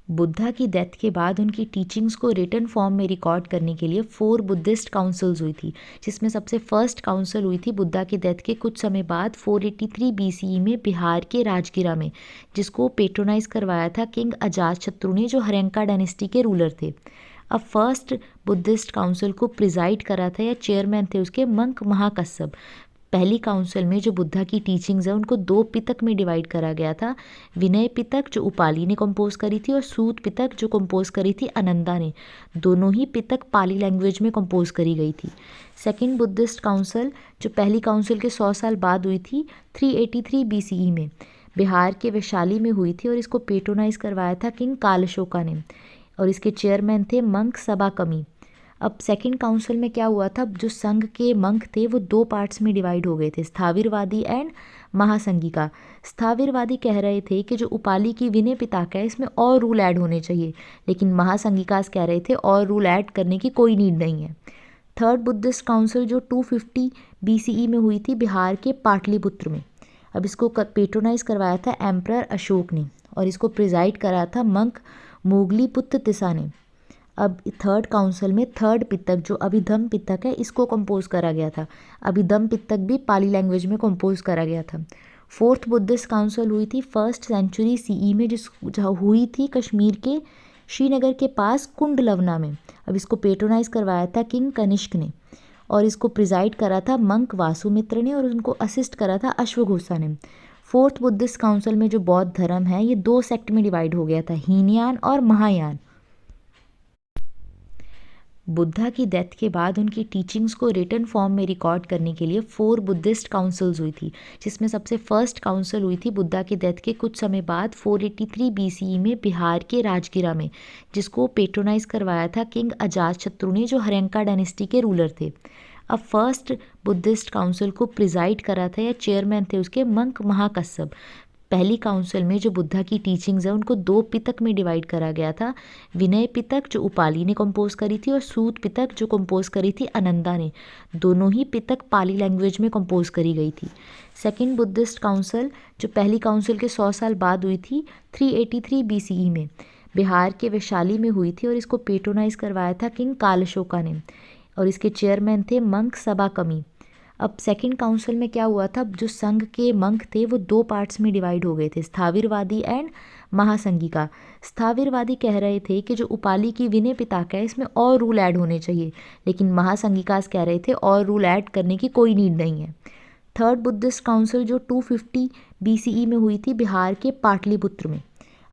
बुद्धा की डेथ के बाद उनकी टीचिंग्स को रिटन फॉर्म में रिकॉर्ड करने के लिए 4 बुद्धिस्ट काउंसिल्स हुई थी, जिसमें सबसे फर्स्ट काउंसिल हुई थी बुद्धा की डेथ के कुछ समय बाद 483 बीसीई में बिहार के राजगिरा में, जिसको पेट्रोनाइज करवाया था किंग अजातशत्रु ने, जो हर्यंका डायनेस्टी के रूलर थे। अब फर्स्ट बुद्धिस्ट काउंसिल को प्रिजाइड करा था या चेयरमैन थे उसके मंक महाकश्यप। पहली काउंसिल में जो बुद्धा की टीचिंग्स है उनको 2 पितक में डिवाइड करा गया था। विनय पितक जो उपाली ने कंपोज करी थी और सूत पितक जो कंपोज करी थी अनंदा ने। दोनों ही पितक पाली लैंग्वेज में कंपोज करी गई थी। सेकेंड बुद्धिस्ट काउंसिल जो पहली काउंसिल के 100 साल बाद हुई थी 383 बीसीई में बिहार के वैशाली में हुई थी और इसको पेट्रोनाइज करवाया था किंग काल अशोका ने और इसके चेयरमैन थे मंक सबा कमी। अब सेकंड काउंसिल में क्या हुआ था, जो संघ के मंक थे वो 2 पार्ट्स में डिवाइड हो गए थे, स्थाविरवादी एंड महासंघिका। स्थाविरवादी कह रहे थे कि जो उपाली की विनय पिताका है इसमें और रूल ऐड होने चाहिए, लेकिन महासंघिकास कह रहे थे और रूल ऐड करने की कोई नीड नहीं है। थर्ड बुद्धिस्ट काउंसिल जो 250 बीसीई में हुई थी बिहार के पाटलिपुत्र में। अब इसको पेट्रोनाइज करवाया था एम्परर अशोक ने और इसको प्रिजाइड करा था मंक मोगली पुत्र तिसा ने। अब थर्ड काउंसिल में थर्ड पितक जो अभिधम पितक है इसको कंपोज करा गया था। अभिधम पितक भी पाली लैंग्वेज में कंपोज करा गया था। फोर्थ बुद्धिस्ट काउंसिल हुई थी 1st सेंचुरी सीई में, जहाँ हुई थी कश्मीर के श्रीनगर के पास कुंडलवना में। अब इसको पेट्रोनाइज करवाया था किंग कनिष्क ने और इसको प्रिजाइड करा था मंक वासुमित्र ने और उनको असिस्ट करा था अश्वघोषा ने। फोर्थ बुद्धिस्ट काउंसिल में जो बौद्ध धर्म है ये 2 सेक्ट में डिवाइड हो गया था, हीनयान और महायान। बुद्धा की डेथ के बाद उनकी टीचिंग्स को रिटन फॉर्म में रिकॉर्ड करने के लिए 4 बुद्धिस्ट काउंसिल्स हुई थी, जिसमें सबसे फर्स्ट काउंसिल हुई थी बुद्धा की डेथ के कुछ समय बाद 483 बीसीई में बिहार के राजगिरा में, जिसको पेट्रोनाइज करवाया था किंग अजातशत्रु ने, जो हर्यंका डायनेस्टी के रूलर थे। अब फर्स्ट बुद्धिस्ट काउंसिल को प्रिजाइड करा था या चेयरमैन थे उसके मंक महाकश्यप। पहली काउंसिल में जो बुद्धा की टीचिंग्स है उनको 2 पितक में डिवाइड करा गया था। विनय पितक जो उपाली ने कंपोज करी थी और सूत पितक जो कंपोज करी थी अनंदा ने। दोनों ही पितक पाली लैंग्वेज में कंपोज करी गई थी। सेकेंड बुद्धिस्ट काउंसिल जो पहली काउंसिल के 100 साल बाद हुई थी 383 बीसीई में बिहार के वैशाली में हुई थी और इसको पेट्रोनाइज करवाया था किंग काल अशोका ने और इसके चेयरमैन थे मंक सबा कमी। अब सेकंड काउंसिल में क्या हुआ था, जो संघ के मंक थे वो 2 पार्ट्स में डिवाइड हो गए थे, स्थाविरवादी एंड महासंघिका। स्थाविरवादी कह रहे थे कि जो उपाली की विनय पिताका है इसमें और रूल ऐड होने चाहिए, लेकिन महासंघिकास कह रहे थे और रूल ऐड करने की कोई नीड नहीं है। थर्ड बुद्धिस्ट काउंसिल जो 250 बीसीई में हुई थी बिहार के पाटलिपुत्र में।